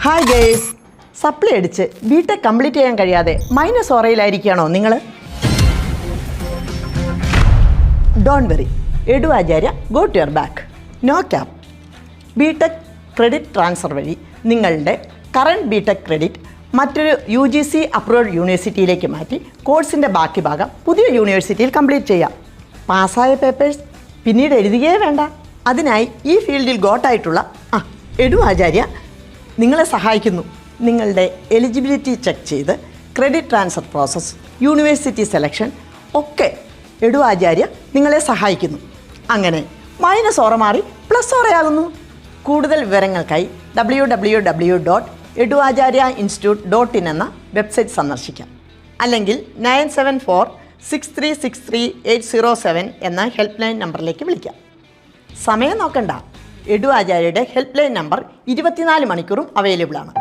Hi guys, supply അടിച്ച് BTech complete ചെയ്യാൻ കഴിയാതെ മൈനസ് ഓറയിലായിരിക്കുകയാണോ നിങ്ങൾ? Don't worry, Edu Acharya go to your back. No cap. BTech credit transfer വഴി നിങ്ങളുടെ കറണ്ട് ബിടെക് ക്രെഡിറ്റ് മറ്റൊരു UGC അപ്രൂവ്ഡ് യൂണിവേഴ്സിറ്റിയിലേക്ക് മാറ്റി കോഴ്സിൻ്റെ ബാക്കി ഭാഗം പുതിയ യൂണിവേഴ്സിറ്റിയിൽ കംപ്ലീറ്റ് ചെയ്യാം. പാസ്സായ പേപ്പേഴ്സ് പിന്നീട് എഴുതുകയേ വേണ്ട. അതിനായി ഈ ഫീൽഡിൽ ഗോട്ടായിട്ടുള്ള എഡു ആചാര്യ നിങ്ങളെ സഹായിക്കുന്നു. നിങ്ങളുടെ എലിജിബിലിറ്റി ചെക്ക് ചെയ്ത് credit transfer process, university selection ഒക്കെ എഡു ആചാര്യ നിങ്ങളെ സഹായിക്കുന്നു. അങ്ങനെ മൈനസ് ഓറ മാറി പ്ലസ് ഓറയാകുന്നു. കൂടുതൽ വിവരങ്ങൾക്കായി www.eduacharyainstitute.in എന്ന വെബ്സൈറ്റ് സന്ദർശിക്കാം. അല്ലെങ്കിൽ 9746363807 എന്ന ഹെൽപ്പ് ലൈൻ നമ്പറിലേക്ക് വിളിക്കാം. സമയം നോക്കണ്ട, എഡു ആചാര്യയുടെ ഹെൽപ്പ് ലൈൻ നമ്പർ 24 മണിക്കൂറും അവൈലബിൾ ആണ്.